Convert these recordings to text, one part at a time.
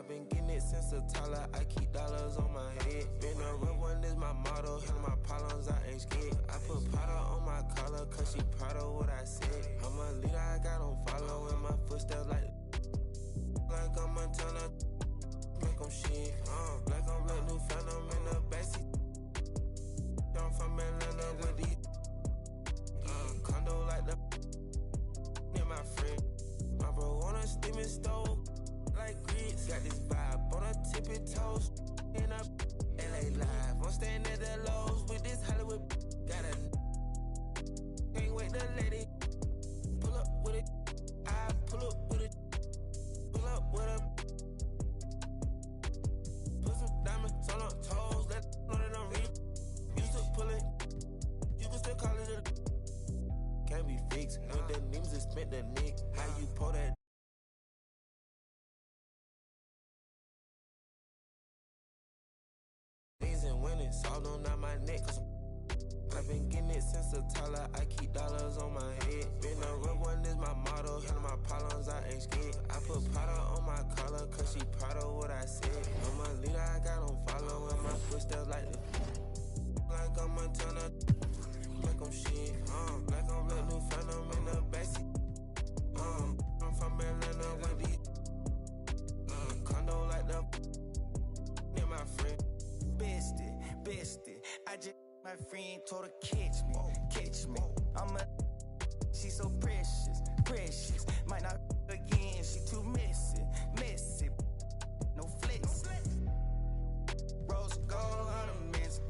I've been getting it since a toddler. I keep dollars on my head. Been a real one is my motto. Handle my problems, I ain't scared. I put powder on my collar, cause she proud of what I said. I'm a leader, I got on follow in my footsteps like I'm Montana. Make them shit. Black on black, new phantom in the backseat. I'm from Atlanta with these condo like the near my friend. My bro on a steaming stove like grits. Got this vibe on a tippy toes. In a LA live. I'm staying at the Lowe's with this Hollywood. Got a can't wait to let it pull up with it. I pull up with it. Pull up with a put some diamonds on her toes. Let know that I'm real. Used to pull it. You can still call it a can't be fixed. With the names and spent the nick. How you pull that? And winning, salt on out my neck. I've been getting it since a toddler. I keep dollars on my head. Been a real one is my motto. Handle my problems, I ain't scared. I put powder on my collar, cause she proud of what I said. I'm a leader, I got on follow in my footsteps like the like I'm Montana. Like I'm shit. Black on black, new phantom in the backseat. I'm from Atlanta with these condo like the near my friend. Bestie, I just my friend told her catch me. She's so precious. Might not again, she too messy. No flex. Rose gold ornaments.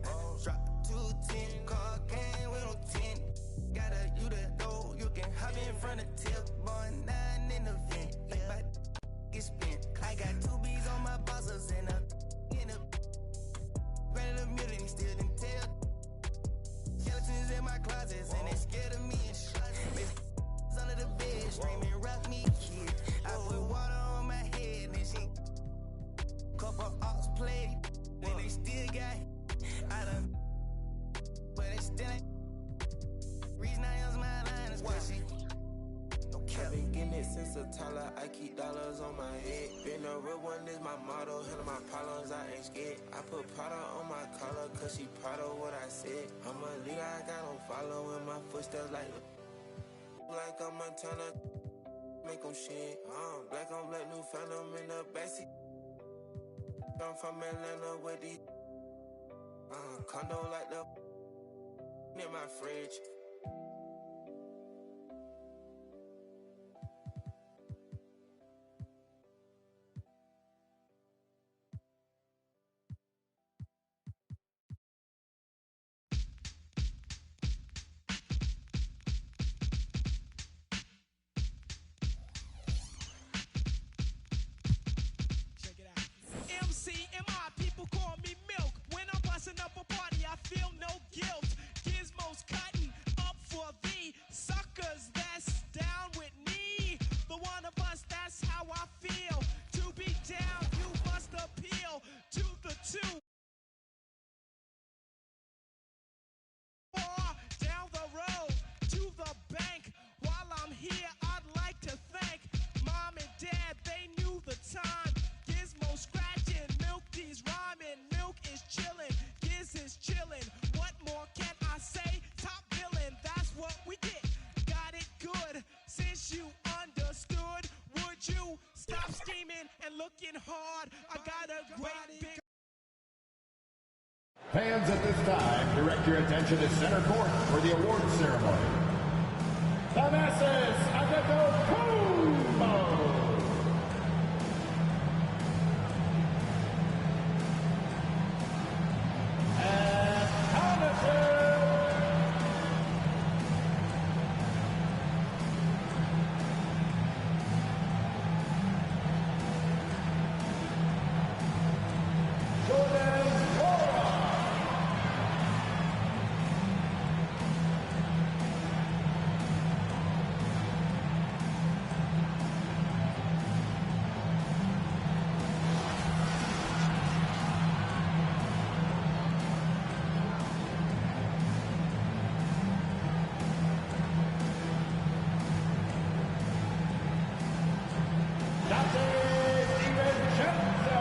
Drop 210, car came with no 10. Got a you the door, you can hop in front of tip. Boy, 9 in the vent. Like my get spent. I got 2 B's on my bosses and a granted a million, he still didn't tell. Skeletons in my closets and they scared of me and shit. Under the bed, screaming, rock me, kid. I put water on my head and she couple ox played. Then they still got I done, but they still ain't. Reason I use my line is why she. I've been getting it since a toddler. I keep dollars on my head. Been a real one is my motto. Handle my problems, I ain't scared. I put powder on my collar, cause she proud of what I said. I'm a leader, I got on follow in my footsteps like I'm Montana. Make them shit. Black on black, new phantom in the backseat. I'm from Atlanta with these condo like the near my fridge. Fans, at this time, direct your attention to center court for the awards ceremony. The masses of the Combo! And Hamilton! Stephen Johnson.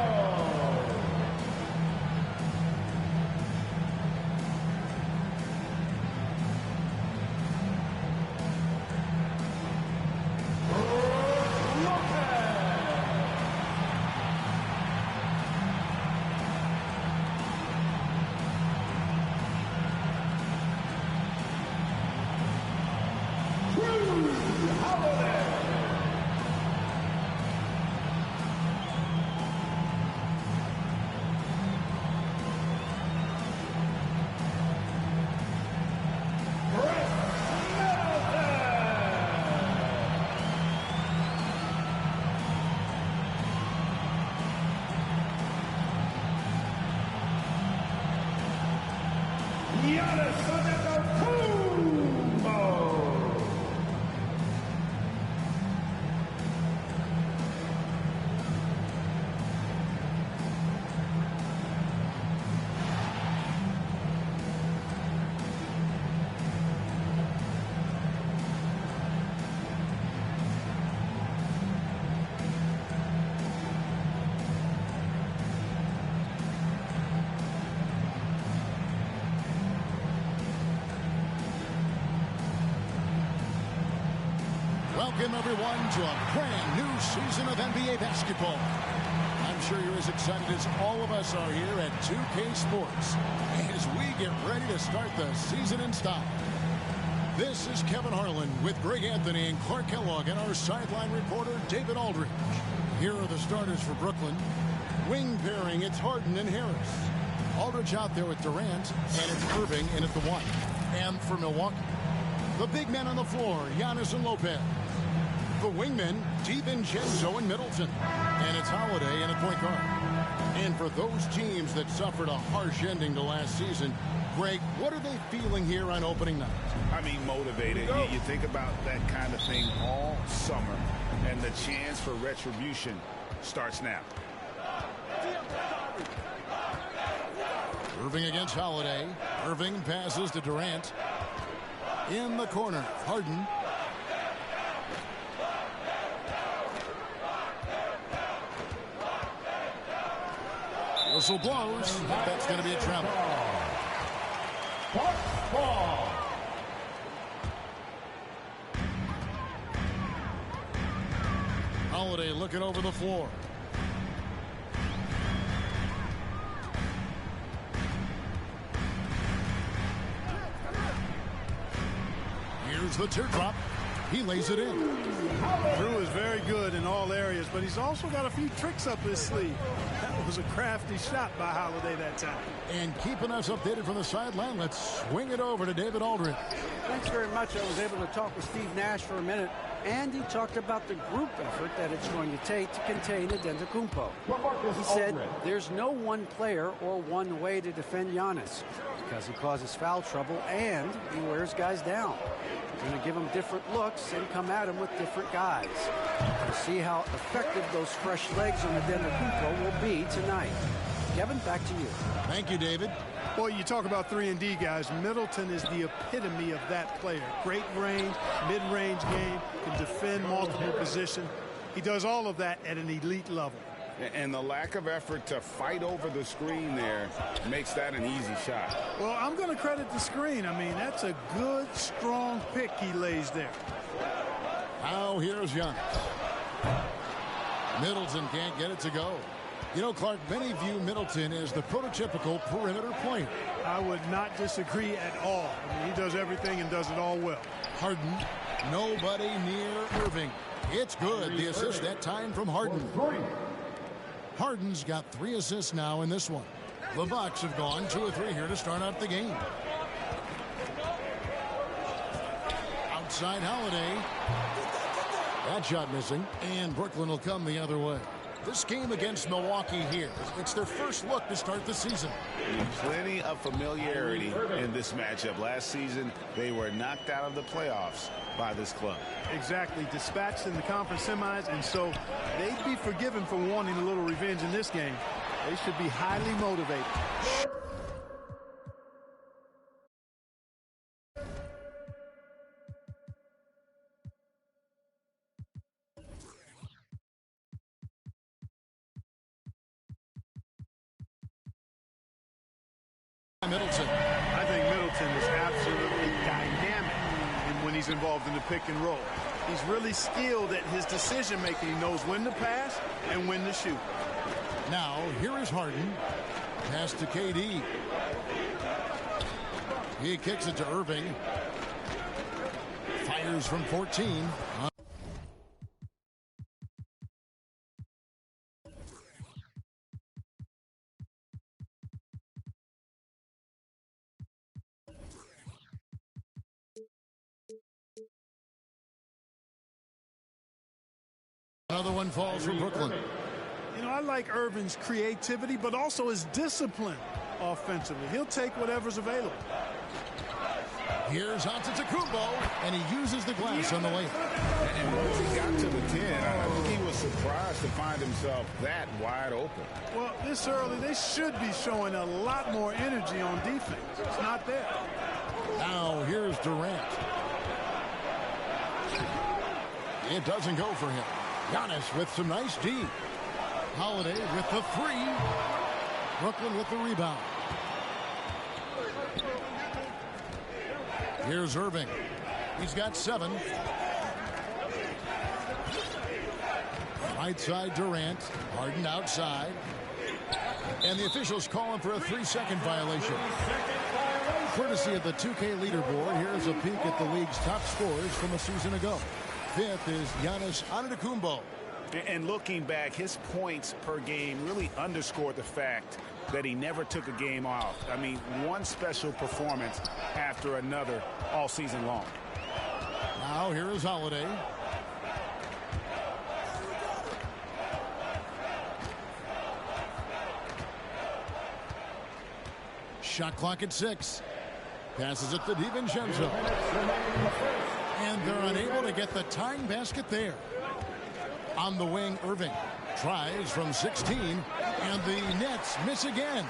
Giannis Antetokounmpo. Welcome, everyone, to a brand new season of NBA basketball. I'm sure you're as excited as all of us are here at 2K Sports as we get ready to start the season in style. This is Kevin Harlan with Greg Anthony and Clark Kellogg and our sideline reporter, David Aldridge. Here are the starters for Brooklyn. Wing pairing, it's Harden and Harris. Aldridge out there with Durant, and it's Irving in at the one. And for Milwaukee, the big men on the floor, Giannis and Lopez. The wingmen, DiVincenzo and Middleton. And it's Holiday in at point guard. And for those teams that suffered a harsh ending to last season, Greg, what are they feeling here on opening night? I mean, motivated. You think about that kind of thing all summer, and the chance for retribution starts now. Irving against Holiday. Irving passes to Durant. In the corner, Harden. Whistle blows. That's going to be a travel. Ball. Holiday looking over the floor. Here's the teardrop. He lays it in. Drew is very good in all areas, but he's also got a few tricks up his sleeve. That was a crafty shot by Holiday that time. And keeping us updated from the sideline, let's swing it over to David Aldridge. Thanks very much. I was able to talk with Steve Nash for a minute, and he talked about the group effort that it's going to take to contain Antetokounmpo. He said there's no one player or one way to defend Giannis because he causes foul trouble and he wears guys down. He's going to give them different looks and come at him with different guys. We'll see how effective those fresh legs on Antetokounmpo will be tonight. Kevin, back to you. Thank you, David. Boy, you talk about 3-and-D guys. Middleton is the epitome of that player. Great range, mid-range game, can defend multiple positions. He does all of that at an elite level. And the lack of effort to fight over the screen there makes that an easy shot. Well, I'm going to credit the screen. I mean, that's a good, strong pick he lays there. Now here's Giannis. Middleton can't get it to go. You know, Clark, many view Middleton as the prototypical perimeter player. I would not disagree at all. I mean, he does everything and does it all well. Harden, nobody near Irving. It's good. The assist that time from Harden. Harden's got 3 assists now in this one. The Bucks have gone 2 of 3 here to start out the game. Outside Holiday. That shot missing. And Brooklyn will come the other way. This game against Milwaukee here, it's their first look to start the season. Plenty of familiarity in this matchup. Last season, they were knocked out of the playoffs by this club. Exactly. Dispatched in the conference semis, and so they'd be forgiven for wanting a little revenge in this game. They should be highly motivated. Middleton. I think Middleton is absolutely dynamic when he's involved in the pick and roll. He's really skilled at his decision making. He knows when to pass and when to shoot. Now here is Harden. Pass to KD. He kicks it to Irving. Fires from 14. Another one falls for Brooklyn. You know, I like Irving's creativity, but also his discipline offensively. He'll take whatever's available. Here's Antetokounmpo, and he uses the glass on the way. And once he got to the 10, I think he was surprised to find himself that wide open. Well, this early, they should be showing a lot more energy on defense. It's not there. Now here's Durant. It doesn't go for him. Giannis with some nice D. Holiday with the 3. Brooklyn with the rebound. Here's Irving. He's got 7. Right side Durant. Harden outside. And the officials calling for a 3-second violation. Courtesy of the 2K leaderboard, here's a peek at the league's top scorers from a season ago. 5th is Giannis Antetokounmpo. And looking back, his points per game really underscored the fact that he never took a game off. I mean, one special performance after another all season long. Now here is Holiday. Shot clock at 6. Passes it to DiVincenzo. And they're unable to get the tying basket there. On the wing, Irving tries from 16, and the Nets miss again.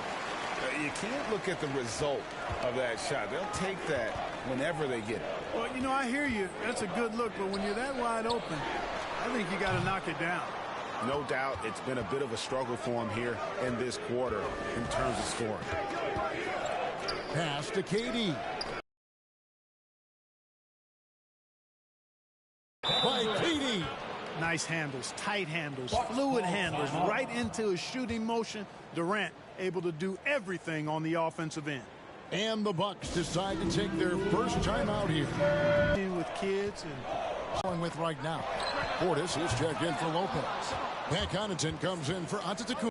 You can't look at the result of that shot. They'll take that whenever they get it. Well, you know, I hear you. That's a good look, but when you're that wide open, I think you got to knock it down. No doubt it's been a bit of a struggle for him here in this quarter in terms of scoring. Pass to KD. By KD. Nice handles, tight handles, fluid handles, right into his shooting motion. Durant able to do everything on the offensive end. And the Bucks decide to take their first time out here. With kids and going with right now. Portis is checked in for Lopez. Pat Connaughton comes in for Antetokounmpo.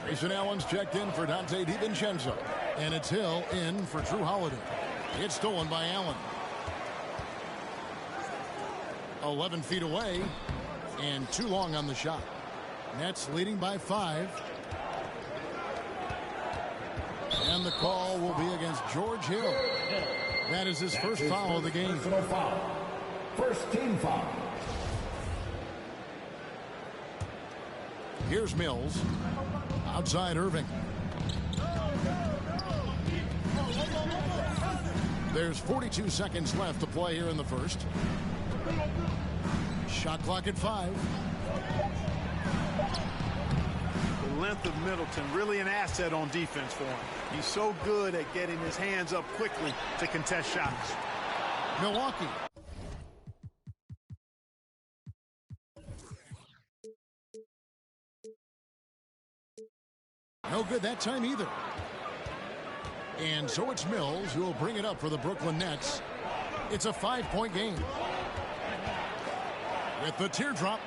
Grayson Allen's checked in for Dante DiVincenzo. And it's Hill in for Drew Holiday. It's stolen by Allen. 11 feet away. And too long on the shot. Nets leading by 5. And the call will be against George Hill. That is his first foul of the game. First team foul. Here's Mills. Outside Irving. There's 42 seconds left to play here in the first. Shot clock at 5. the length of Middleton, really an asset on defense for him. He's so good at getting his hands up quickly to contest shots. Milwaukee. No good that time either. And so it's Mills who will bring it up for the Brooklyn Nets. It's a 5-point game. With the teardrop,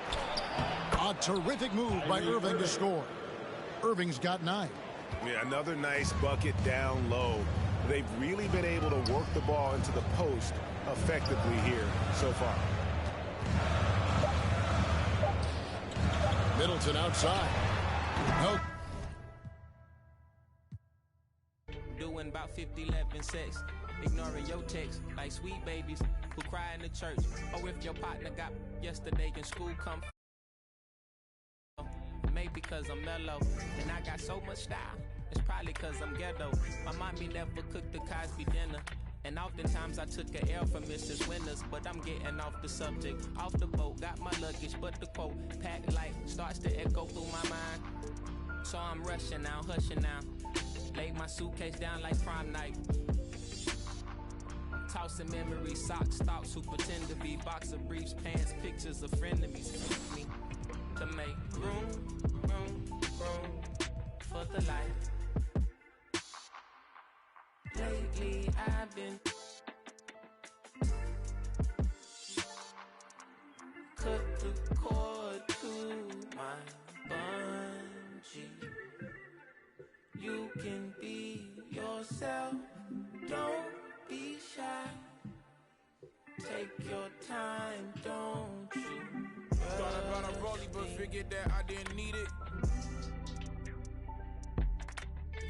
a terrific move by Irving to score. Irving's got 9. Yeah, another nice bucket down low. They've really been able to work the ball into the post effectively here so far. Middleton outside. No. Doing about 50, 11 sex. Ignoring your text like sweet babies who cry in the church. Or if your partner got yesterday in school, come. Maybe because I'm mellow and I got so much style. It's probably because I'm ghetto. My mommy never cooked the Cosby dinner. And oftentimes I took an L from Mrs. Winters, but I'm getting off the subject. Off the boat, got my luggage, but the quote, packed light, starts to echo through my mind. So I'm rushing now, hushing now. Laid my suitcase down like prom night. Tossing memories, socks, thoughts who pretend to be boxer briefs, pants, pictures of frenemies. Me to make room for the light. Lately I've been cut the cord to my bungee. You can be yourself, don't be shy. Take your time, don't you? Thought about a rollie, but figured that I didn't need it.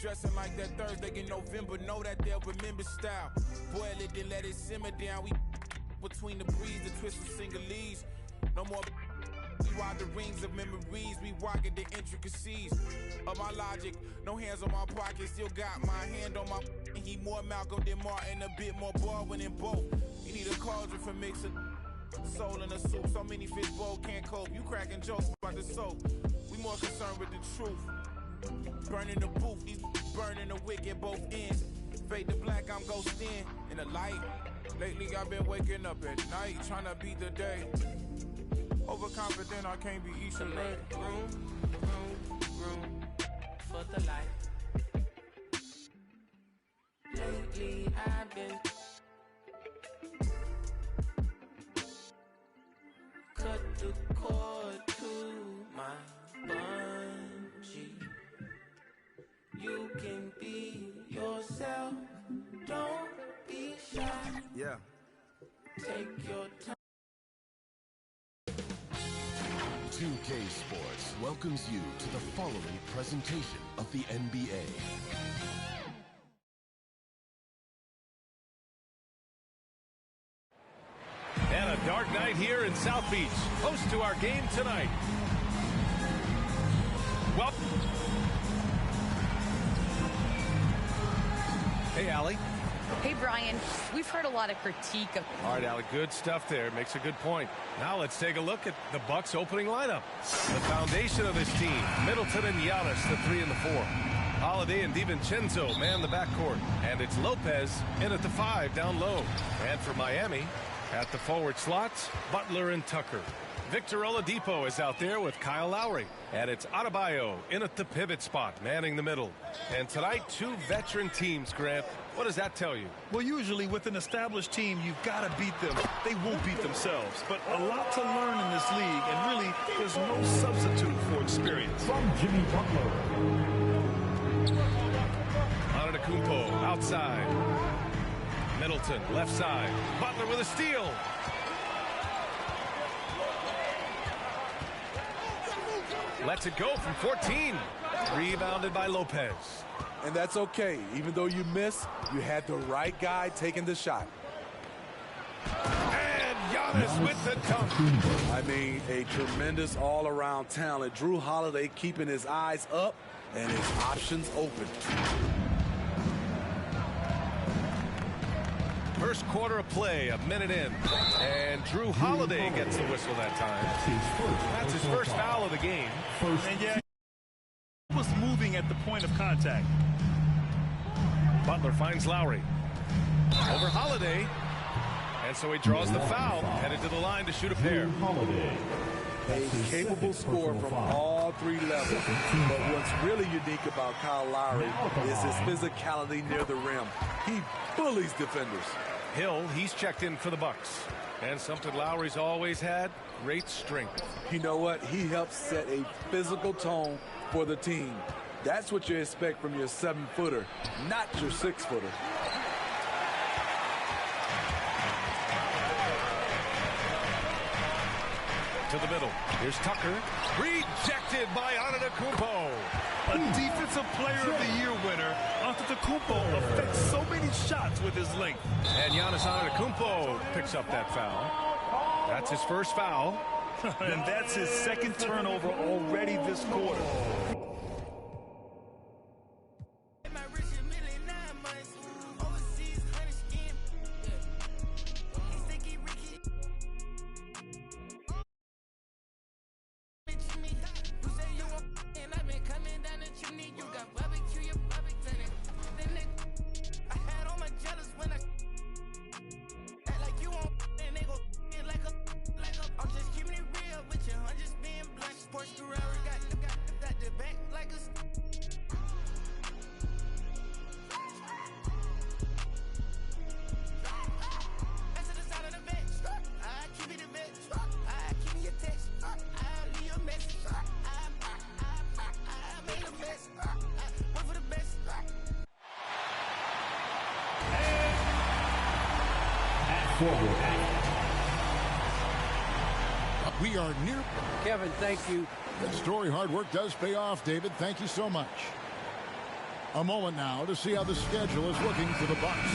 Dressing like that Thursday in November, know that they'll remember style. Boil it, then let it simmer down. We between the breeze, the twist of single-leads. No more we ride the rings of memories. We rocket the intricacies of my logic. No hands on my pocket, still got my hand on my. He more Malcolm than Martin, a bit more Baldwin than both. You need a cauldron for mixing soul in a soup. So many fish bowl can't cope. You cracking jokes about the soap. We more concerned with the truth. Burning the booth, these burning the wick at both ends. Fade to black, I'm ghosting in the light. Lately I've been waking up at night, trying to beat the day. Overconfident, I can't be each and every. Room for the light. Lately I've been cut the cord to my bungee. You can be yourself, don't be shy. Yeah. Take your time. 2K Sports welcomes you to the following presentation of the NBA. And a dark night here in South Beach, host to our game tonight. Well, hey, Allie. Hey, Brian. We've heard a lot of critique of... All right, Allie, good stuff there. Makes a good point. Now let's take a look at the Bucks' opening lineup. The foundation of this team, Middleton and Giannis, the 3 and the 4. Holiday and DiVincenzo man the backcourt. And it's Lopez in at the 5 down low. And for Miami, at the forward slots, Butler and Tucker. Victor Oladipo is out there with Kyle Lowry. And it's Adebayo in at the pivot spot, manning the middle. And tonight, 2 veteran teams, Grant. What does that tell you? Well, usually with an established team, you've got to beat them. They won't beat themselves. But a lot to learn in this league, and really, there's no substitute for experience. From Jimmy Butler. Antetokounmpo outside. Middleton left side. Butler with a steal. Lets it go from 14. Rebounded by Lopez. And that's okay. Even though you miss, you had the right guy taking the shot. And Giannis with the dunk. I mean, a tremendous all-around talent. Drew Holiday keeping his eyes up and his options open. First quarter of play, a minute in. And Drew Holiday gets the whistle that time. That's his first foul of the game. And yeah, he was moving at the point of contact. Butler finds Lowry. Over Holiday. And so he draws the foul. Headed to the line to shoot a pair. A capable scorer from all 3 levels. But what's really unique about Kyle Lowry is his physicality near the rim. He bullies defenders. Hill, he's checked in for the Bucks. And something Lowry's always had, great strength. You know what? He helps set a physical tone for the team. That's what you expect from your 7-footer, not your 6-footer. To the middle. Here's Tucker. Rejected by Antetokounmpo. A defensive player of the year winner, Antetokounmpo affects so many shots with his length. And Giannis Antetokounmpo picks up that foul. That's his first foul. And that's his second turnover already this quarter. We are near. Kevin, thank you. That story hard work does pay off, David. Thank you so much. A moment now to see how the schedule is looking for the Bucks.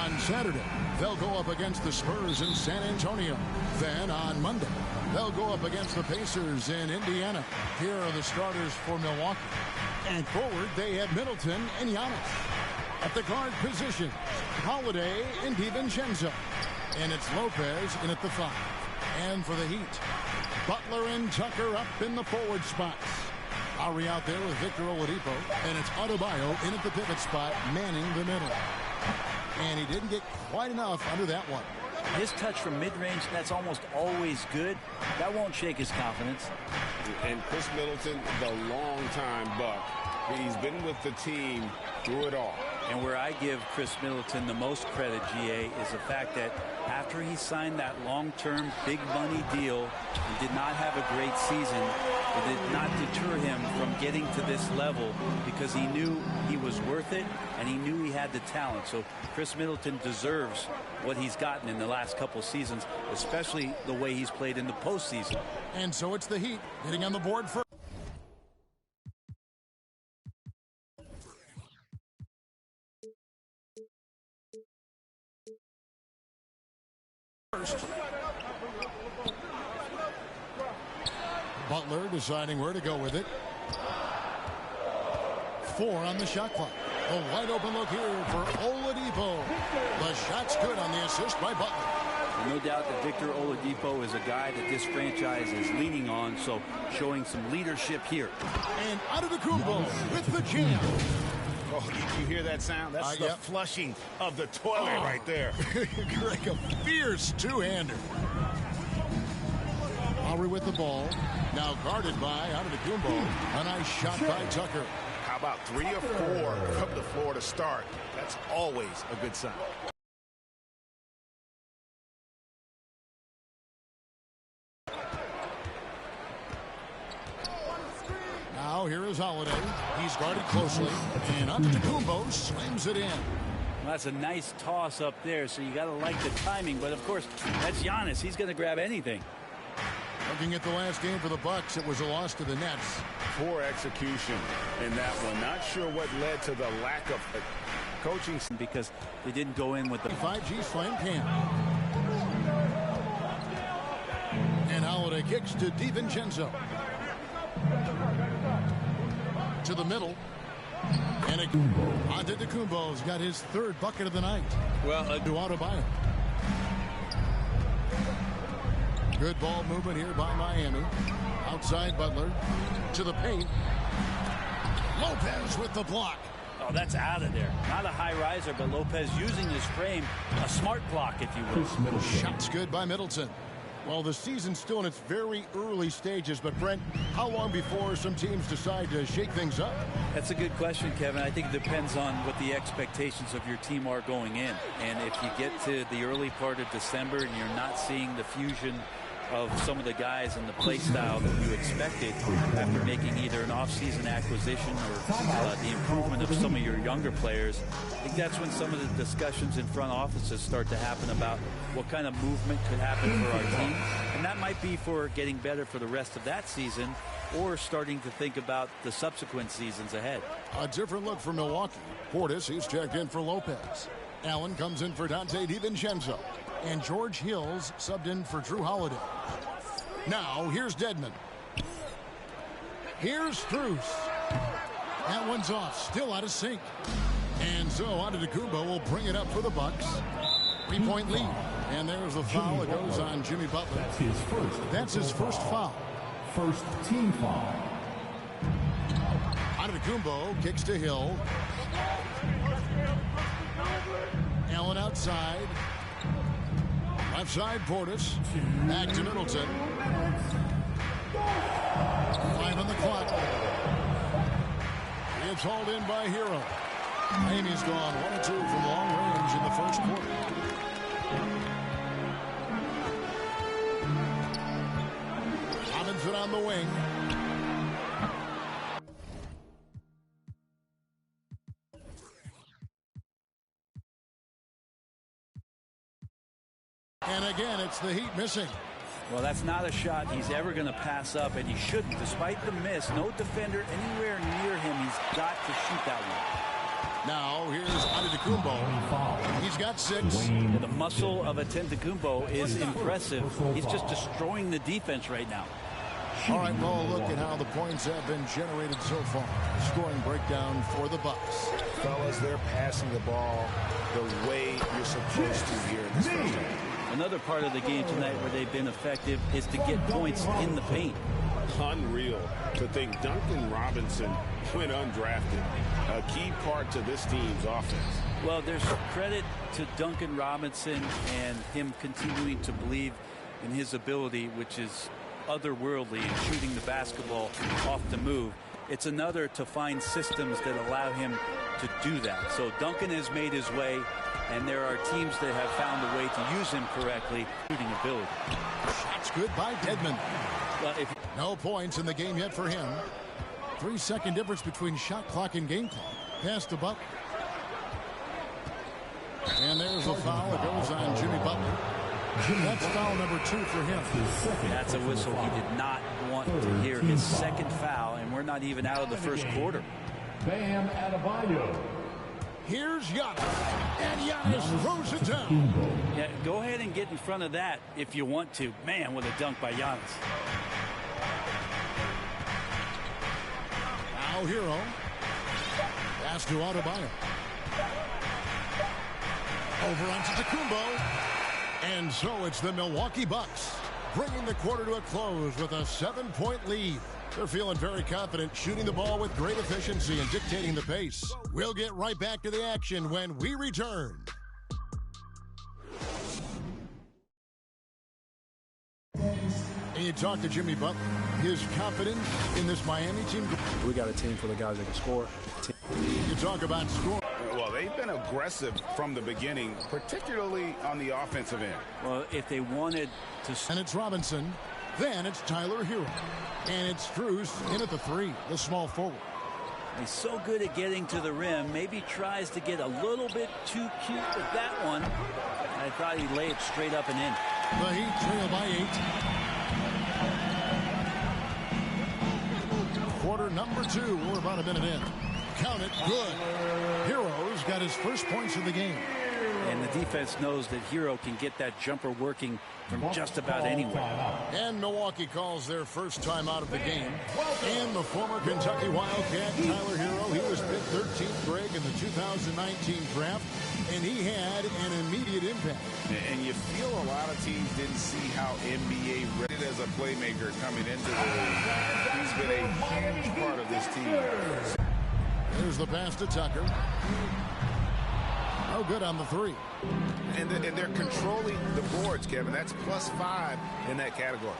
On Saturday, they'll go up against the Spurs in San Antonio. Then on Monday, they'll go up against the Pacers in Indiana. Here are the starters for Milwaukee. And forward, they have Middleton and Giannis. At the guard position, Holiday and DiVincenzo. And it's Lopez in at the 5. And for the Heat, Butler and Tucker up in the forward spots. Lowry out there with Victor Oladipo. And it's Adebayo in at the pivot spot, manning the middle. And he didn't get quite enough under that one. His touch from mid-range, that's almost always good. That won't shake his confidence. And Chris Middleton, the longtime Buck. He's been with the team through it all. And where I give Chris Middleton the most credit, GA, is the fact that after he signed that long-term big money deal and did not have a great season, it did not deter him from getting to this level because he knew he was worth it and he knew he had the talent. So Chris Middleton deserves what he's gotten in the last couple seasons, especially the way he's played in the postseason. And so it's the Heat getting on the board first. Butler deciding where to go with it. 4 on the shot clock. A wide open look here for Oladipo. The shot's good on the assist by Butler. No doubt that Victor Oladipo is a guy that this franchise is leaning on, so showing some leadership here. And Antetokounmpo with the jam. Oh, you hear that sound? That's the flushing of the toilet right there. Greg, a fierce two-hander. Lowry with the ball. Now guarded by Antetokounmpo. A nice shot by Tucker. How about 3 or 4 from the floor to start? That's always a good sign. Now here is Holiday. He's guarded closely. And Antetokounmpo slams it in. Well, that's a nice toss up there, so you got to like the timing. But, of course, that's Giannis. He's going to grab anything. Looking at the last game for the Bucks, it was a loss to the Nets. Poor execution in that one. Not sure what led to the lack of coaching. Because they didn't go in with the 5G slam cam. And Holiday kicks to DiVincenzo. To the middle. And Antetokounmpo's got his 3rd bucket of the night. Well, to Adebayo. Good ball movement here by Miami. Outside Butler. To the paint. Lopez with the block. Oh, that's out of there. Not a high riser, but Lopez using his frame. A smart block, if you will. Shots good by Middleton. Well, the season's still in its very early stages, but Brent, how long before some teams decide to shake things up? That's a good question, Kevin. I think it depends on what the expectations of your team are going in. And if you get to the early part of December and you're not seeing the fusion of some of the guys and the play style that you expected after making either an off-season acquisition or the improvement of some of your younger players, I think that's when some of the discussions in front offices start to happen about what kind of movement could happen for our team. And that might be for getting better for the rest of that season or starting to think about the subsequent seasons ahead. A different look for Milwaukee. Portis, he's checked in for Lopez. Allen comes in for Dante DiVincenzo. And George Hill's subbed in for Drew Holiday. Now, here's Dedmon. Here's Strus. That one's off, still out of sync. And so Antetokounmpo will bring it up for the Bucks. 3-point lead. And there's the foul that goes on Jimmy Butler. That's his first foul. First team foul. Antetokounmpo kicks to Hill. Allen outside. Left side, Portis. Back to Middleton. 5 on the clock. It's hauled in by Hero. Miami's gone 1 of 2 from long range in the first quarter. Robinson on the wing. And again, it's the Heat missing. Well, that's not a shot he's ever going to pass up, and he shouldn't. Despite the miss, no defender anywhere near him. He's got to shoot that one. Now, here's Antetokounmpo. He's got 6. Yeah, the muscle of Antetokounmpo is impressive. He's just destroying the defense right now. All right, well, look at how the points have been generated so far. Scoring breakdown for the Bucks. Fellas, they're passing the ball the way you're supposed to here in this first half. Another part of the game tonight where they've been effective is to get points in the paint. Unreal to think Duncan Robinson went undrafted. A key part to this team's offense. Well, there's credit to Duncan Robinson and him continuing to believe in his ability, which is otherworldly in shooting the basketball off the move. It's another to find systems that allow him to do that. So Duncan has made his way, and there are teams that have found a way to use him correctly. Shooting ability. Shots good by Dedmon. Well, no points in the game yet for him. 3-second difference between shot clock and game clock. Pass to Butler. And there's a foul that goes on Jimmy Butler. That's foul number 2 for him. That's a whistle he did not want to hear. His second foul, and we're not even out of the first quarter. Bam Adebayo. Here's Giannis, and Giannis throws it down. Yeah, go ahead and get in front of that if you want to. Man, what a dunk by Giannis. Now Hero. Pass to Adebayo. Over onto Antetokounmpo. And so it's the Milwaukee Bucks bringing the quarter to a close with a 7-point lead. They're feeling very confident, shooting the ball with great efficiency and dictating the pace. We'll get right back to the action when we return. And you talk to Jimmy Butler, his confidence in this Miami team. We got a team full of guys that can score. You talk about scoring. Well, they've been aggressive from the beginning, particularly on the offensive end. Well, if they wanted to... And it's Robinson. Then it's Tyler Hero. And it's Strus in at the 3, the small forward. He's so good at getting to the rim. Maybe tries to get a little bit too cute with that one. I thought he'd lay it straight up and in. The Heat trail by 8. Quarter number 2. We're about a minute in. Count it. Good. Hero's got his first points of the game. And the defense knows that Hero can get that jumper working from just about anywhere. And Milwaukee calls their first time out of the game. And the former Kentucky Wildcat, Tyler Hero, he was picked 13th Greg in the 2019 draft, and he had an immediate impact. And you feel a lot of teams didn't see how NBA ready as a playmaker coming into the league. He's been a huge part of this team. There's the pass to Tucker. No good on the 3. And they're controlling the boards, Kevin. That's +5 in that category.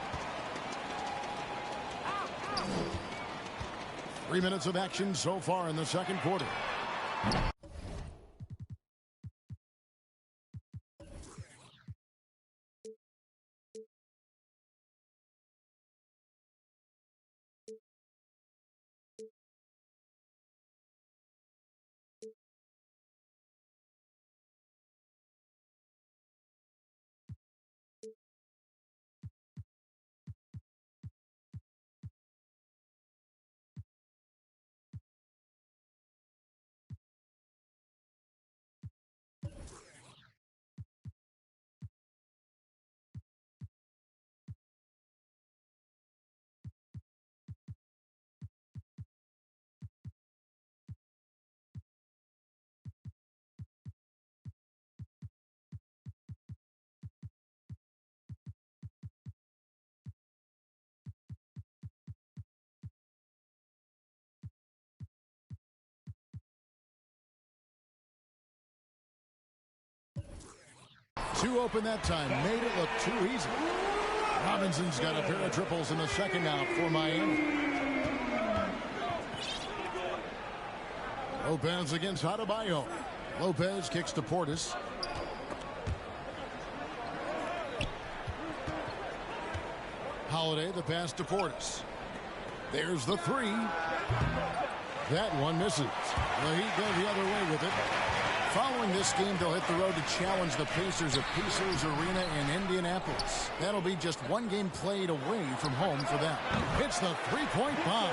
3 minutes of action so far in the second quarter. Too open that time. Made it look too easy. Robinson's got a pair of triples in the second half for Miami. Lopez against Adebayo. Lopez kicks to Portis. Holiday, the pass to Portis. There's the 3. That one misses. The Heat go the other way with it. Following this game, they'll hit the road to challenge the Pacers at Pacers Arena in Indianapolis. That'll be just one game played away from home for them. Hits the three-point bomb.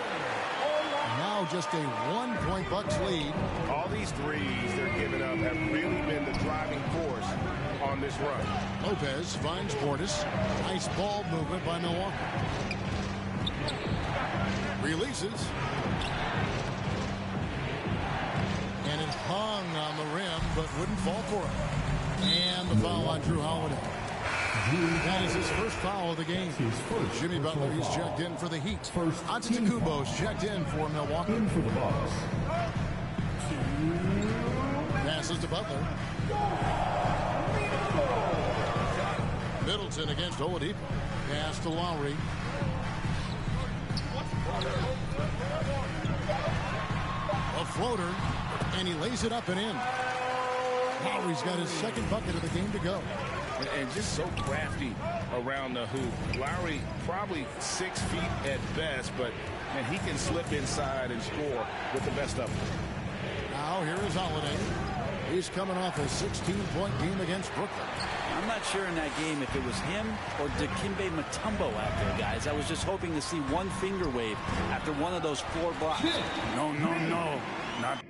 Now just a 1-point Bucks lead. All these threes they're giving up have really been the driving force on this run. Lopez finds Portis. Nice ball movement by Milwaukee. Releases. And it hung on the rim, but wouldn't fall for it. And the foul on Drew Holiday. That is his first foul of the game. Jimmy Butler, he's checked in for the Heat. Antetokounmpo's checked in for Milwaukee. For the Bucks. Passes to Butler. Middleton against Oladipo. Pass to Lowry. A floater, and he lays it up and in. Lowry's got his second bucket of the game to go. And just so crafty around the hoop. Lowry probably 6 feet at best, but and he can slip inside and score with the best of them. Now here is Holiday. He's coming off a 16-point game against Brooklyn. I'm not sure in that game if it was him or Dikembe Mutombo out there, guys. I was just hoping to see one finger wave after one of those 4 blocks. No. Not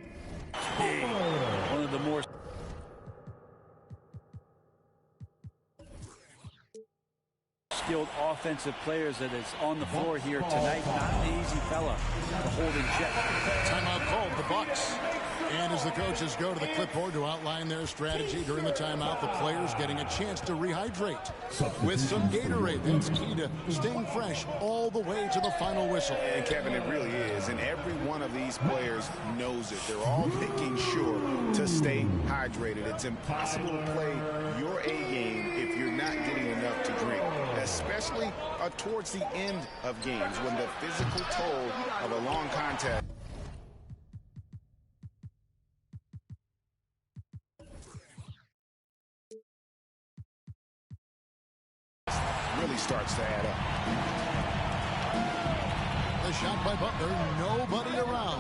big. One of the more skilled offensive players that is on the floor here tonight. Not an easy fella to hold in check. Timeout called, the Bucks. And as the coaches go to the clipboard to outline their strategy during the timeout, the players getting a chance to rehydrate with some Gatorade. That's key to staying fresh all the way to the final whistle. And Kevin, it really is. And every one of these players knows it. They're all making sure to stay hydrated. It's impossible to play your A game if you're not getting enough to drink, especially towards the end of games when the physical toll of a long contest really starts to add up. The shot by Butler, nobody around,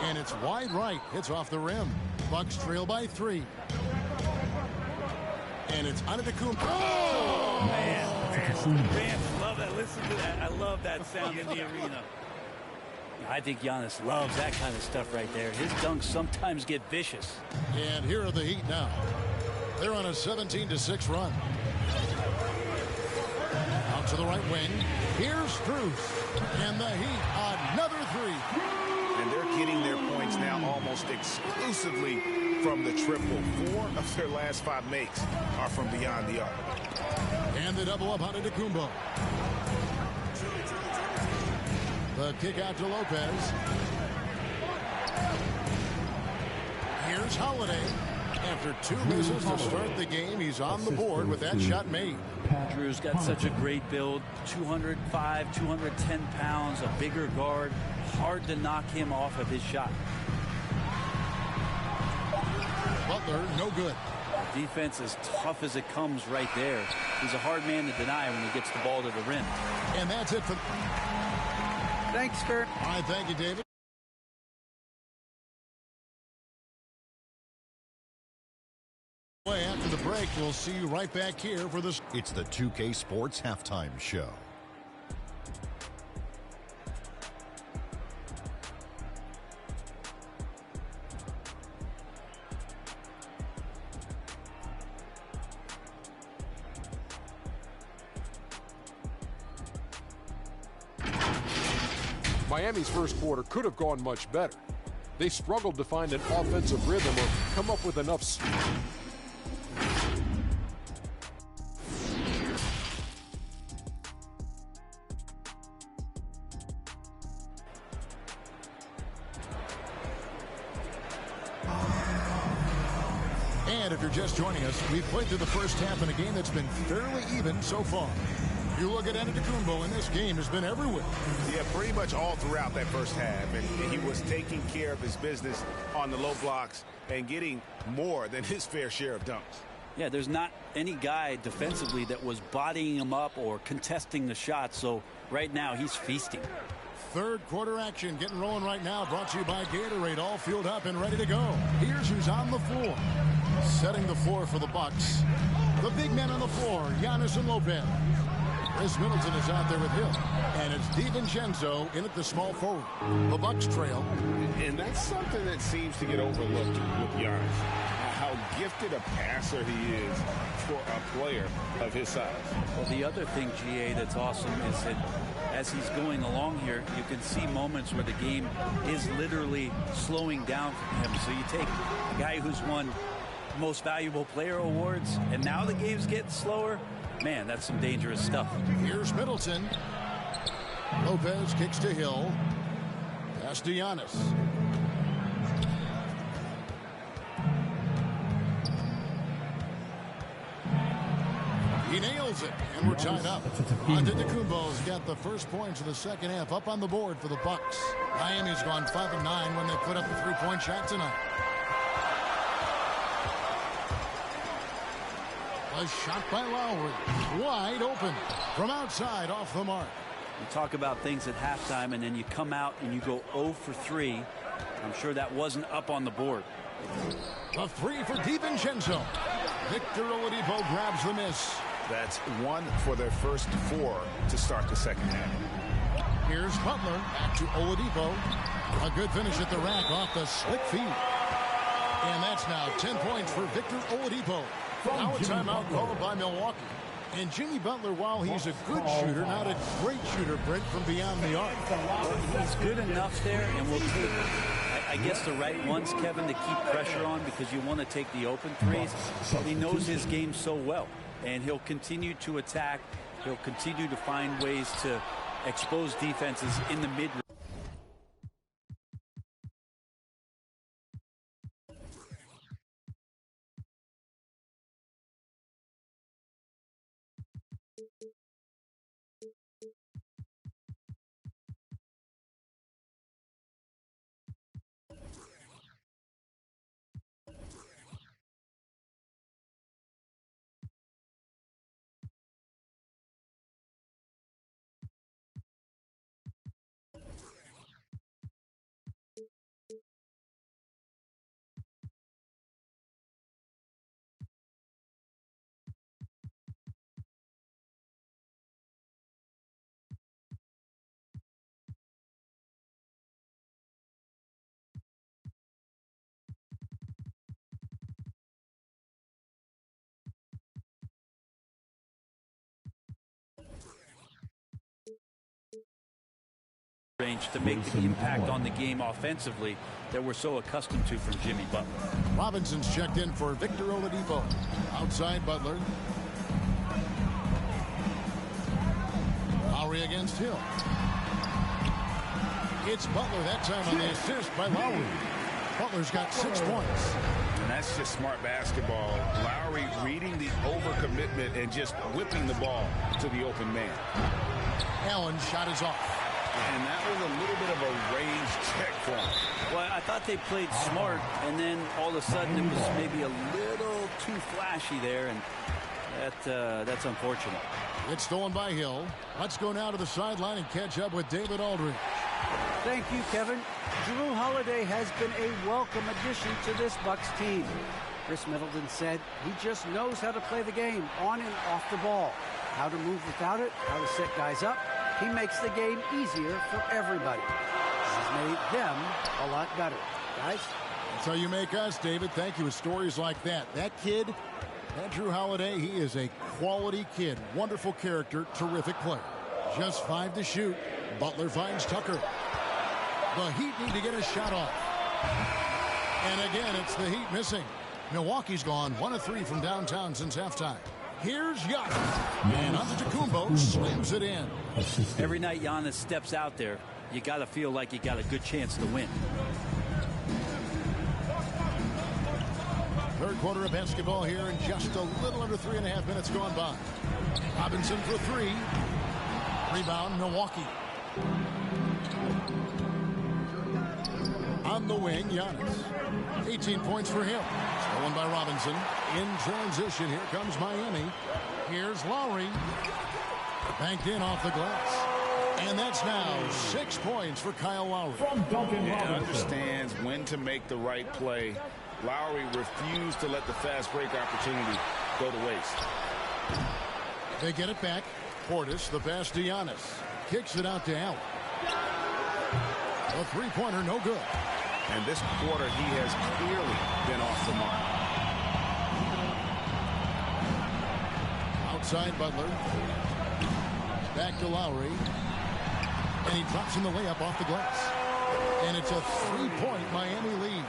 and it's wide right. Hits off the rim. Bucks trail by 3. And it's Antetokounmpo. Oh, man. Fans love that. Listen to that. I love that sound in the arena. I think Giannis loves that kind of stuff right there. His dunks sometimes get vicious. And here are the Heat now. They're on a 17-6 run. Out to the right wing. Here's Strus. And the Heat, another 3. And they're getting their points now almost exclusively from the triple. 4 of their last 5 makes are from beyond the arc. And the double up on Antetokounmpo. The kick out to Lopez. Here's Holiday. After 2 misses to start the game, he's on the board with that shot made. Drew's got such a great build. 205, 210 pounds, a bigger guard. Hard to knock him off of his shot. Butler, no good. The defense is tough as it comes right there. He's a hard man to deny when he gets the ball to the rim. And that's it for... Thanks, Kurt. All right, thank you, David. After the break, we'll see you right back here for this. It's the 2K Sports Halftime Show. Miami's first quarter could have gone much better. They struggled to find an offensive rhythm or come up with enough. And if you're just joining us, we've played through the first half in a game that's been fairly even so far. You look at Antetokounmpo, and this game has been everywhere. Yeah, pretty much all throughout that first half. And he was taking care of his business on the low blocks and getting more than his fair share of dunks. Yeah, there's not any guy defensively that was bodying him up or contesting the shot. So right now he's feasting. Third quarter action getting rolling right now. Brought to you by Gatorade. All fueled up and ready to go. Here's who's on the floor. Setting the floor for the Bucks. The big men on the floor, Giannis and Lopez. Chris Middleton is out there with Hill. And it's DiVincenzo in at the small forward. The Bucks trail. And that's something that seems to get overlooked with Giannis. How gifted a passer he is for a player of his size. Well, the other thing, GA, that's awesome is that as he's going along here, you can see moments where the game is literally slowing down for him. So you take a guy who's won most valuable player awards, and now the game's getting slower. Man, that's some dangerous stuff. Here's Middleton. Lopez kicks to Hill. Pass to Giannis. He nails it, and we're tied up. Antetokounmpo's got the first points of the second half up on the board for the Bucks. Miami's gone 5 of 9 when they put up the three-point shot tonight. A shot by Lowry, wide open from outside, off the mark. You talk about things at halftime, and then you come out and you go 0 for 3. I'm sure that wasn't up on the board. A three for DiVincenzo. Victor Oladipo grabs the miss. That's 1 for their first 4 to start the second half. Here's Butler, back to Oladipo. A good finish at the rack off the slick feed. And that's now 10 points for Victor Oladipo. Now a timeout called by Milwaukee. And Jimmy Butler, while he's a good shooter, not a great shooter, Brent, from beyond the arc. Well, he's good enough there, and we'll take, I guess, the right ones, Kevin, to keep pressure on, because you want to take the open threes. He knows his game so well, and he'll continue to attack. He'll continue to find ways to expose defenses in the mid-range. To make the impact on the game offensively that we're so accustomed to from Jimmy Butler. Robinson's checked in for Victor Oladipo. Outside Butler. Lowry against Hill. It's Butler that time on the assist by Lowry. Butler's got 6 points. And that's just smart basketball. Lowry reading the overcommitment and just whipping the ball to the open man. Allen's shot is off. And that was a little bit of a range check for him. Well, I thought they played smart, and then all of a sudden it was maybe a little too flashy there, and that's unfortunate. It's stolen by Hill. Let's go now to the sideline and catch up with David Aldridge. Thank you, Kevin. Jrue Holiday has been a welcome addition to this Bucks team. Chris Middleton said he just knows how to play the game on and off the ball, how to move without it, how to set guys up. He makes the game easier for everybody. This has made them a lot better. Guys? That's how you make us, David. Thank you. With stories like that. That kid, that Jrue Holiday, he is a quality kid. Wonderful character, terrific player. Just 5 to shoot. Butler finds Tucker. The Heat need to get a shot off. And again, it's the Heat missing. Milwaukee's gone 1 of 3 from downtown since halftime. Here's Giannis. And Antetokounmpo slams it in. Every night Giannis steps out there, you got to feel like you got a good chance to win. Third quarter of basketball here, and just a little under 3.5 minutes gone by. Robinson for 3. Rebound, Milwaukee. On the wing, Giannis. 18 points for him. Stolen by Robinson. In transition, here comes Miami. Here's Lowry. Banked in off the glass. And that's now 6 points for Kyle Lowry. He understands when to make the right play Lowry refused to let the fast break opportunity go to waste. They get it back. Portis, the pass to Giannis. Kicks it out to Allen. A three-pointer, no good. And this quarter, he has clearly been off the mark. Outside Butler. Back to Lowry. And he drops in the layup off the glass. And it's a three-point Miami lead.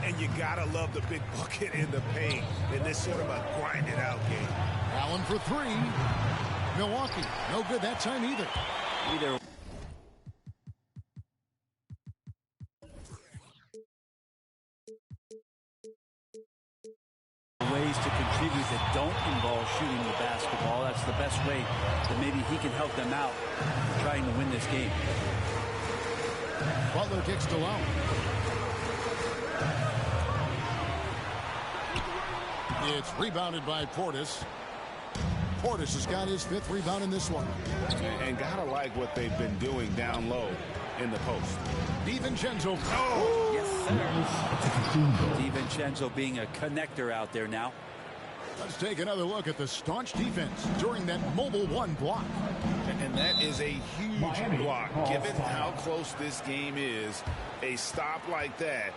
And you gotta love the big bucket in the paint in this sort of a grind-it-out game. Allen for three. Milwaukee, no good that time either. Ways to contribute that don't involve shooting the basketball. That's the best way that maybe he can help them out trying to win this game. Butler kicks to Lowry. It's rebounded by Portis. Portis has got his fifth rebound in this one. And gotta like what they've been doing down low in the post. DiVincenzo. Oh, yes, sir. DiVincenzo being a connector out there now. Let's take another look at the staunch defense during that mobile one block. And that is a huge block. Given how close this game is, a stop like that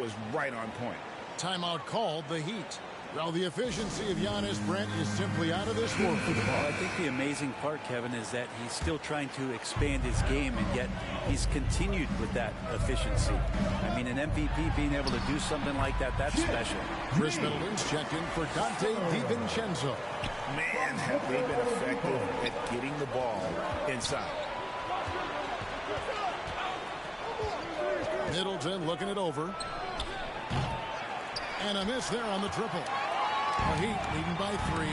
was right on point. Timeout called, the Heat. Well, the efficiency of Giannis, Brent, is simply out of this world for the ball. Well, I think the amazing part, Kevin, is that he's still trying to expand his game, and yet he's continued with that efficiency. I mean, an MVP being able to do something like that, that's special. Chris Middleton's checked in for Dante DiVincenzo. Man, have they been effective at getting the ball inside. Middleton looking it over. And a miss there on the triple. The Heat leading by 3.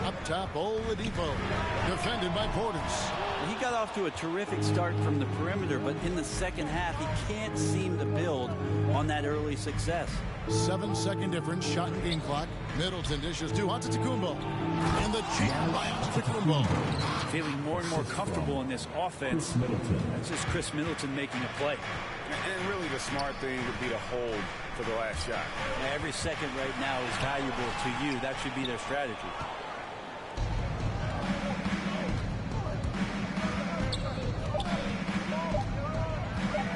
Up top, Oladipo. Defended by Portis. He got off to a terrific start from the perimeter, but in the second half, he can't seem to build on that early success. 7-second difference, shot and game clock. Middleton dishes to Antetokounmpo. And the jam by Antetokounmpo. Feeling more and more comfortable in this offense. That's just Chris Middleton making a play. And really the smart thing would be to hold for the last shot. Every second right now is valuable to you. That should be their strategy.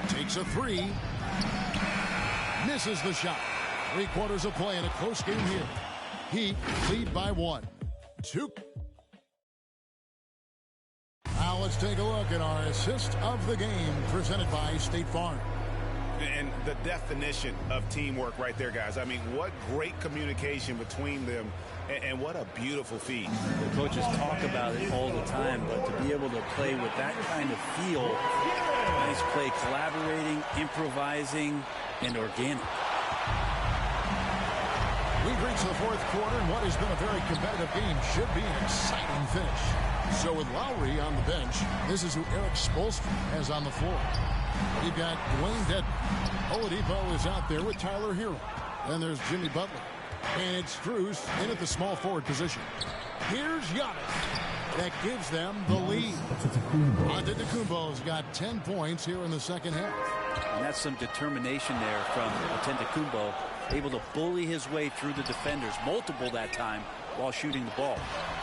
Takes a 3. Misses the shot. 3/4 of play in a close game here. Heat lead by 1. 2. Now let's take a look at our assist of the game presented by State Farm. And the definition of teamwork right there, guys. I mean, what great communication between them, and what a beautiful feat. The coaches talk about it all the time, but to be able to play with that kind of feel, nice play, collaborating, improvising, and organic. We've reached the fourth quarter, and what has been a very competitive game should be an exciting finish. So with Lowry on the bench, this is who Eric Spoelstra has on the floor. You've got Dwayne Dedmon. Oladipo is out there with Tyler Hero. Then there's Jimmy Butler. And it's Strus in at the small forward position. Here's Giannis. That gives them the lead. Antetokounmpo's got 10 points here in the second half. And that's some determination there from Antetokounmpo. Able to bully his way through the defenders, multiple that time, while shooting the ball.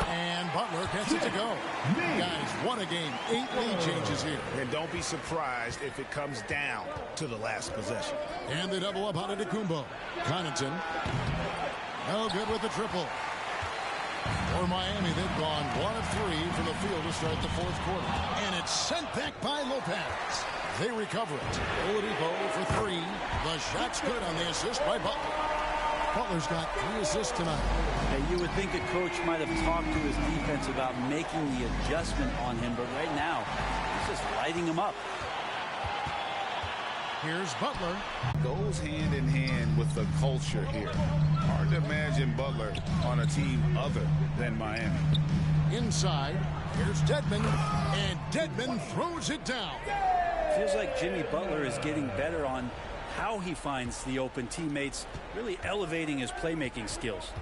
And Butler gets it to go. Guys, won a game. 8 lead changes here. And don't be surprised if it comes down to the last possession. And they double up on Antetokounmpo. Connaughton. No good with the triple. For Miami, they've gone 1 of 3 from the field to start the fourth quarter. And it's sent back by Lopez. They recover it. Oladipo for 3. The shot's good on the assist by Butler. Butler's got 3 assists tonight. You would think a coach might have talked to his defense about making the adjustment on him, but right now, he's just lighting him up. Here's Butler. Goes hand in hand with the culture here. Hard to imagine Butler on a team other than Miami. Inside, here's Dedmon, and Dedmon throws it down. Feels like Jimmy Butler is getting better on how he finds the open teammates, really elevating his playmaking skills.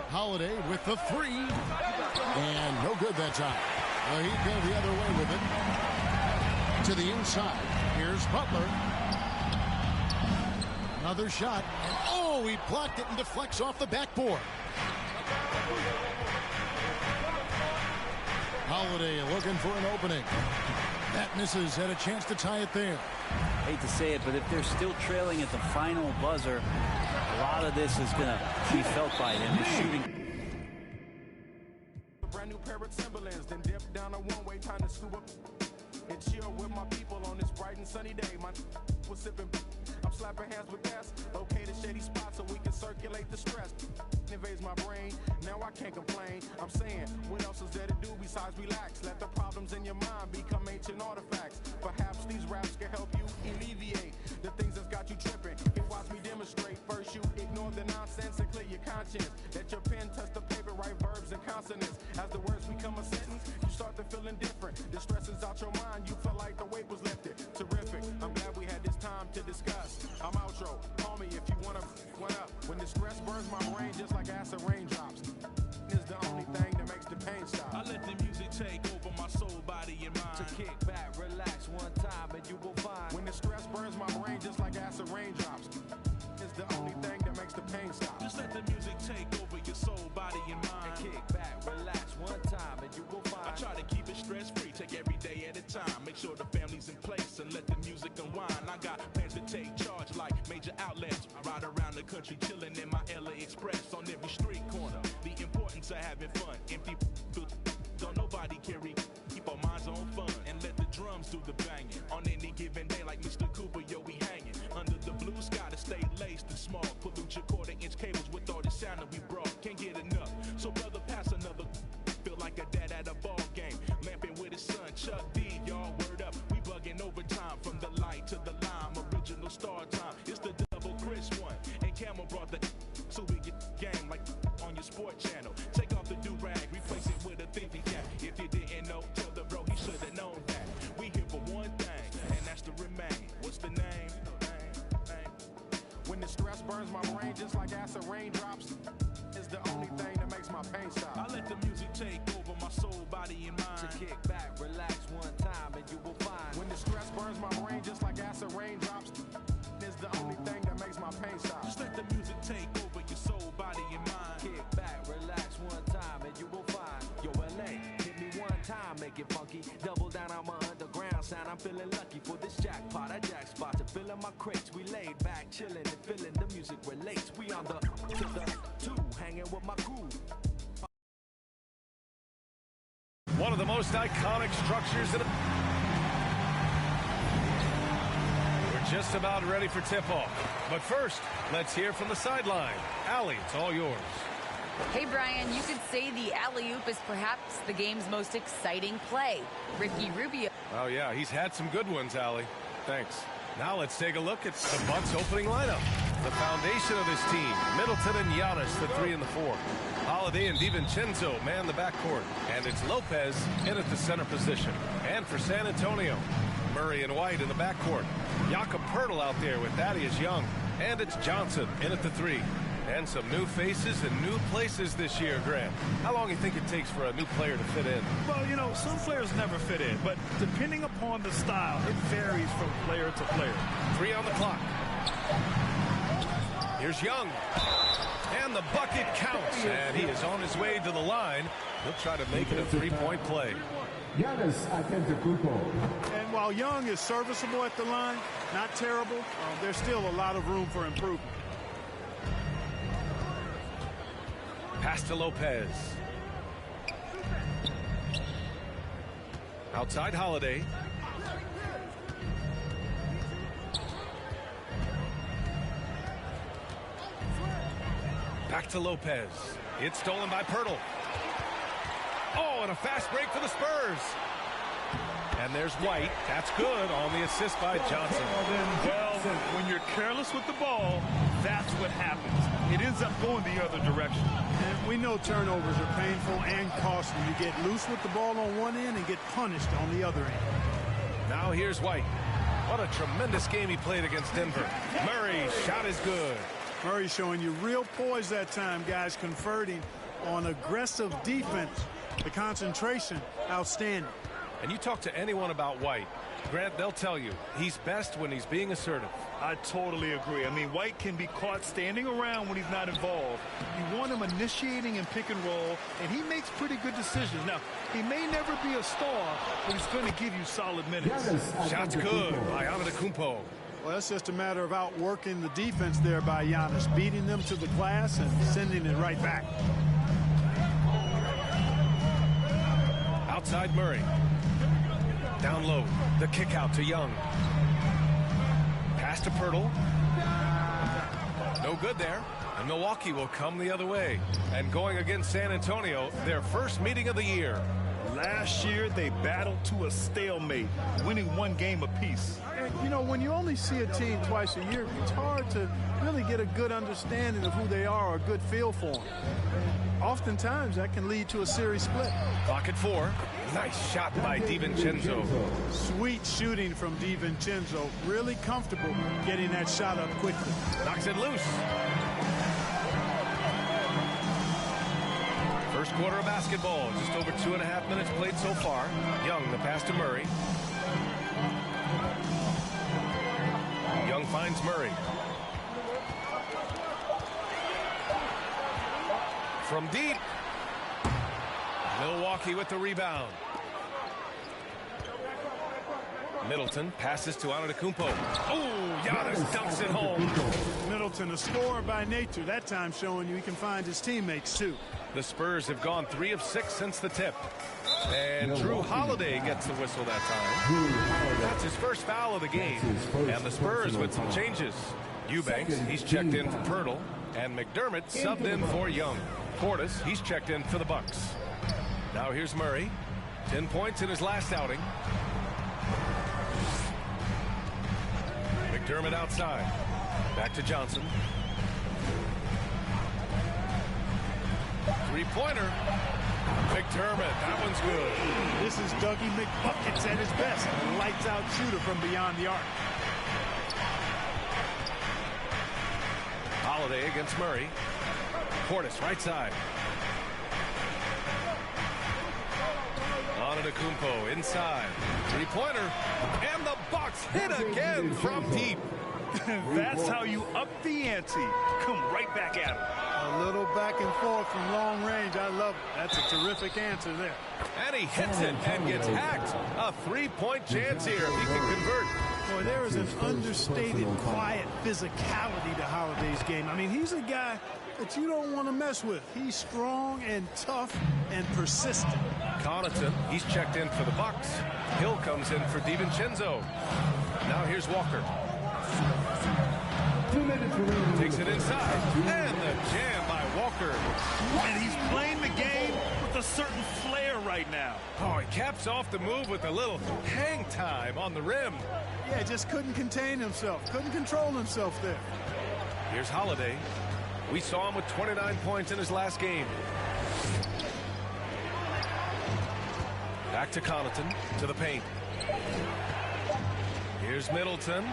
Holiday with the 3, and no good that time. He go the other way with it. To the inside, Here's Butler. Another shot. And oh, he blocked it and deflects off the backboard. Holiday looking for an opening. That misses. Had a chance to tie it there. Hate to say it, but if they're still trailing at the final buzzer, a lot of this is going to be felt by them. The shooting. Brand new pair of Timberlands, then dip down a one-way, time to scoop up and chill with my people on this bright and sunny day. My was sipping, I'm slapping hands with gas. Locate a shady spot so we can circulate the stress. Invades my brain, now I can't complain. I'm saying, what else is there to do besides relax? Let the problems in your mind become ancient artifacts. Perhaps these raps can help you alleviate the things that's got you tripping. Here, watch me demonstrate. First, you ignore the nonsense and clear your conscience. Let your pen touch the paper, write verbs and consonants. As the words become a sentence, you start to feel indifferent. The stress is out your mind, you feel like the weight was lifted. Terrific, I'm glad we had this time to discuss. I'm outro, call me if you wanna one up. When the stress burns my brain just like acid raindrops, is the only thing that makes the pain stop. I let the music take over my soul, body, and mind. To kick back, relax one time, and you will find. When the stress burns my brain just like acid raindrops, is the only thing that makes the pain stop. Just let the music take over your soul, body, and mind. And kick back, relax one time, and you will find. I try to keep it stress-free, take every day at a time. Make sure the family's in place and let the music unwind. I got plans to take charge like major outlets. I ride around the country chilling in my LA Express on every street corner. The importance of having fun. Empty don't nobody carry. Keep our minds on fun and let the drums do the banging. On any given day like Mr. Cooper, yo, we hanging. Under the blue sky to stay laced and small. Pollute your quarter-inch cables with all the sound that we brought. Can't get enough. So brother, pass another. Feel like a dad at a ball game. Lamping with his son, Chuck D, y'all word up. We bugging overtime from the light to the lime. Original star time. It's the double Chris one. And Camel brought the so we get game like on your sport channel. Take off the do-rag, replace it with a thinking cap. If you didn't know, tell the bro he should have known that. We here for one thing, and that's to remain. What's the name? When the stress burns my brain just like acid raindrops, is the only thing that makes my pain stop. I let the music take over my soul, body, and mind. To kick back, relax one time, and you will find. When the stress burns my brain just like acid raindrops, is the only thing that makes my pain stop. Just let the music take over your soul, body, and mind. Kick back, relax one time, and you will find. Yo, LA, hit me one time, make it funky. Double down on my underground sound. I'm feeling lucky for this jackpot. I jack spot to fill in my crates. We laid back, chilling and feeling the music relates. We on the to the two, hanging with my crew. One of the most iconic structures in We're just about ready for tip-off. But first, let's hear from the sideline. Allie, it's all yours. Hey, Brian, you could say the alley-oop is perhaps the game's most exciting play. Ricky Rubio. Oh, yeah, he's had some good ones, Allie. Thanks. Now let's take a look at the Bucks' opening lineup. The foundation of this team, Middleton and Giannis, the 3 and the 4. Holiday and DiVincenzo man the backcourt. And it's Lopez in at the center position. And for San Antonio, Murray and White in the backcourt. Jakob Poeltl out there with Thaddeus Young. And it's Johnson in at the 3. And some new faces and new places this year, Grant. How long do you think it takes for a new player to fit in? Well, you know, some players never fit in, but depending upon the style, it varies from player to player. 3 on the clock. Here's Young. And the bucket counts. And he is on his way to the line. He'll try to make it a three-point play. And while Young is serviceable at the line, not terrible, there's still a lot of room for improvement. Pass to Lopez. Outside Holiday. Back to Lopez. It's stolen by Poeltl. Oh, and a fast break for the Spurs. And there's White. That's good on the assist by Johnson. Well, when you're careless with the ball, that's what happens. It ends up going the other direction. And we know turnovers are painful and costly. You get loose with the ball on one end and get punished on the other end. Now here's White. What a tremendous game he played against Denver. Murray, shot is good. Murray showing you real poise that time, guys, converting on aggressive defense. The concentration, outstanding. And you talk to anyone about White, Grant, they'll tell you he's best when he's being assertive. I totally agree. I mean, White can be caught standing around when he's not involved. You want him initiating and pick and roll, and he makes pretty good decisions. Now, he may never be a star, but he's going to give you solid minutes. Shot's good by Antetokounmpo. Well, it's just a matter of outworking the defense there by Giannis, beating them to the glass and sending it right back. Outside Murray. Down low. The kick out to Young. Pass to Pirtle. No good there. And Milwaukee will come the other way. And going against San Antonio, their first meeting of the year. Last year, they battled to a stalemate, winning one game apiece. And, you know, when you only see a team twice a year, it's hard to really get a good understanding of who they are or a good feel for them. Oftentimes, that can lead to a series split. Clock at 4. Nice shot by DiVincenzo. Sweet shooting from DiVincenzo. Really comfortable getting that shot up quickly. Knocks it loose. First quarter of basketball. Just over 2.5 minutes played so far. Young, the pass to Murray. Young finds Murray. From deep. Milwaukee with the rebound. Middleton passes to Antetokounmpo. Oh, Giannis dunks it home. Middleton, a scorer by nature, that time showing you he can find his teammates too. The Spurs have gone 3 of 6 since the tip. And Drew Holiday gets the whistle that time. That's his first foul of the game. And the Spurs with some changes. Eubanks, he's checked in for Pirtle. And McDermott subbed in for Young. Portis, he's checked in for the Bucks. Now here's Murray. 10 points in his last outing. McDermott outside. Back to Johnson. Three-pointer. McDermott, that one's good. This is Dougie McBuckets at his best. A lights-out shooter from beyond the arc. Holiday against Murray. Portis, right side. Antetokounmpo inside. Three-pointer. And the Bucks hit again from deep. That's how you up the ante. Come right back at him. A little back and forth from long range. I love it. That's a terrific answer there. And he hits it and gets hacked. A three-point chance here if he can convert. Boy, there is an understated, quiet physicality to Holiday's game. I mean, he's a guy that you don't want to mess with. He's strong and tough and persistent. Connaughton, he's checked in for the Bucks. Hill comes in for DiVincenzo. Now here's Walker. Takes it inside. And the jam by Walker. And he's playing the game with a certain flair right now. Oh, he caps off the move with a little hang time on the rim. Yeah, just couldn't contain himself. Couldn't control himself there. Here's Holiday. We saw him with 29 points in his last game. Back to Connaughton, to the paint. Here's Middleton.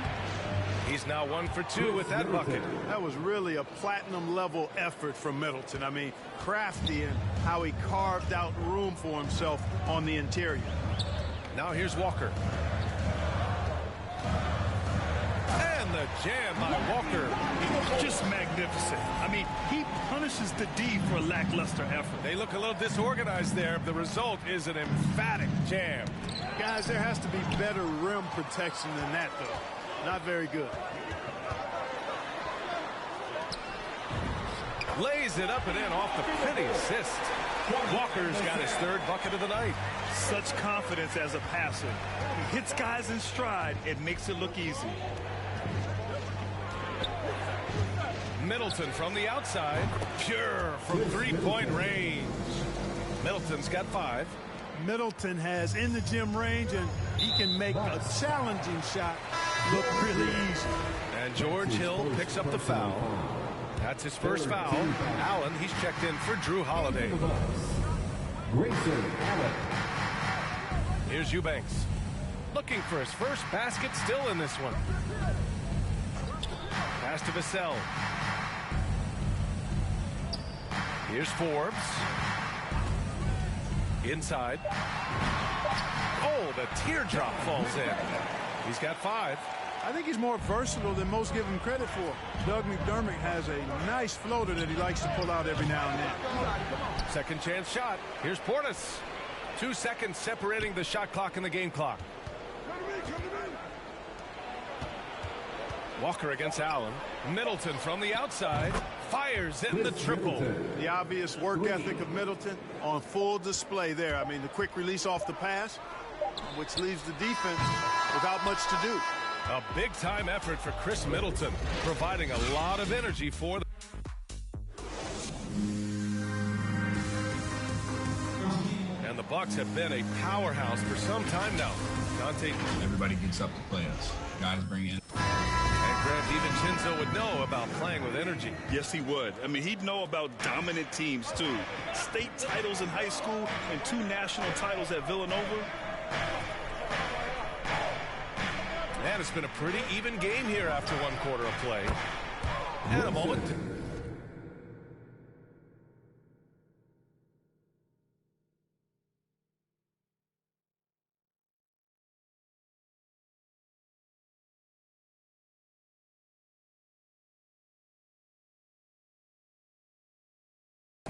He's now 1 for 2 with that bucket. That was really a platinum-level effort from Middleton. I mean, crafty in how he carved out room for himself on the interior. Now here's Walker. And the jam by Walker. Just magnificent. I mean, he punishes the D for lackluster effort. They look a little disorganized there. The result is an emphatic jam. Guys, there has to be better rim protection than that, though. Not very good. Lays it up and in off the pretty assist. Walker's got his 3rd bucket of the night. Such confidence as a passer. He hits guys in stride. It makes it look easy. Middleton from the outside. Pure from 3-point range. Middleton's got 5. Middleton has in the gym range, and he can make a challenging shot look really easy. And George Hill picks up the foul. That's his first foul. Allen, he's checked in for Drew Holiday. Here's Eubanks. Looking for his first basket, still in this one. Pass to Vassell. Here's Forbes. Inside. Oh, the teardrop falls in. He's got 5. I think he's more versatile than most give him credit for. Doug McDermott has a nice floater that he likes to pull out every now and then. Second chance shot. Here's Portis. 2 seconds separating the shot clock and the game clock. Walker against Allen. Middleton from the outside. Fires in the triple. The obvious work ethic of Middleton on full display there. I mean, the quick release off the pass, which leaves the defense without much to do. A big-time effort for Chris Middleton, providing a lot of energy for the... And the Bucks have been a powerhouse for some time now. Dante. Everybody gets up to play us. Guys bring in. And Grant DiVincenzo would know about playing with energy. Yes, he would. I mean, he'd know about dominant teams, too. State titles in high school and 2 national titles at Villanova. And it's been a pretty even game here after 1 quarter of play. And a moment.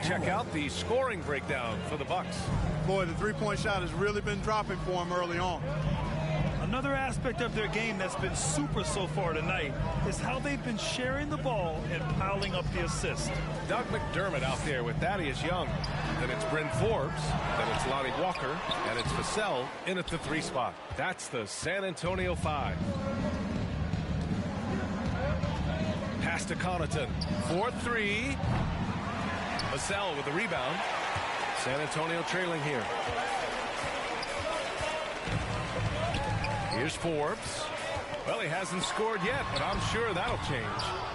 Check out the scoring breakdown for the Bucks. Boy, the three-point shot has really been dropping for him early on. Another aspect of their game that's been super so far tonight is how they've been sharing the ball and piling up the assists. Doug McDermott out there with Thaddeus Young. Then it's Bryn Forbes. Then it's Lonnie Walker. And it's Vassell in at the 3 spot. That's the San Antonio 5. Pass to Connaughton. 4-3. Vassell with the rebound. San Antonio trailing here. Here's Forbes. Well, he hasn't scored yet, but I'm sure that'll change.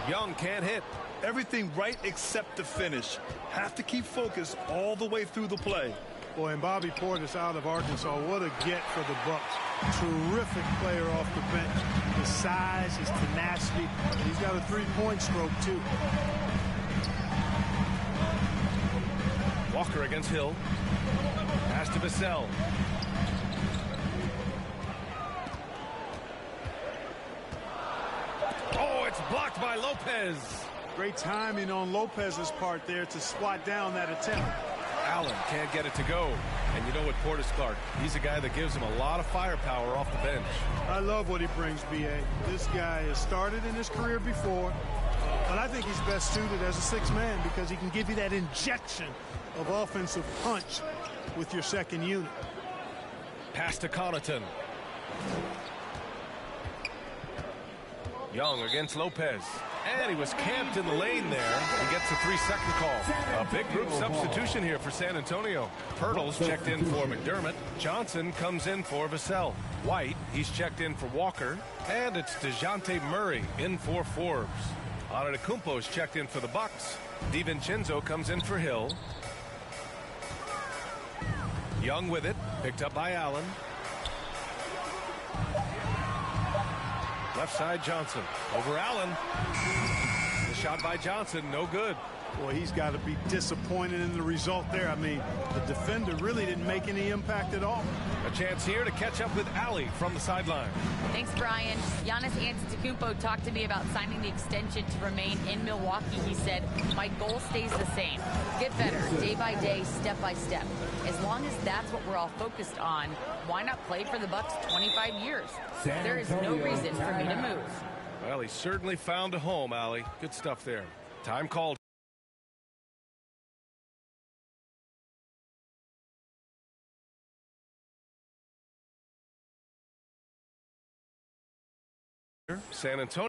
Young can't hit. Everything right except the finish. Have to keep focused all the way through the play. Boy, and Bobby Portis out of Arkansas, what a get for the Bucks. Terrific player off the bench. His size, his tenacity, and he's got a 3-point stroke, too. Walker against Hill. Pass to Vassell. Oh, it's blocked by Lopez. Great timing on Lopez's part there to swat down that attempt. Allen can't get it to go. And you know what, Portis Clark, he's a guy that gives him a lot of firepower off the bench. I love what he brings, B.A. This guy has started in his career before, but I think he's best suited as a 6th man because he can give you that injection of offensive punch with your second unit. Pass to Connaughton. Young against Lopez. And he was camped in the lane there. He gets a 3-second call. A big group substitution here for San Antonio. Pirtle's checked in for McDermott. Johnson comes in for Vassell. White, he's checked in for Walker. And it's DeJounte Murray in for Forbes. Antetokounmpo's checked in for the Bucks. DiVincenzo comes in for Hill. Young with it, picked up by Allen. Left side Johnson over Allen. The shot by Johnson, no good. Boy, he's got to be disappointed in the result there. I mean, the defender really didn't make any impact at all. A chance here to catch up with Ali from the sideline. Thanks, Brian. Giannis Antetokounmpo talked to me about signing the extension to remain in Milwaukee. He said, my goal stays the same. Get better, day by day, step by step. As long as that's what we're all focused on, why not play for the Bucks 25 years? There is no reason for me to move. Well, he certainly found a home, Ali. Good stuff there. Time called. San Antonio.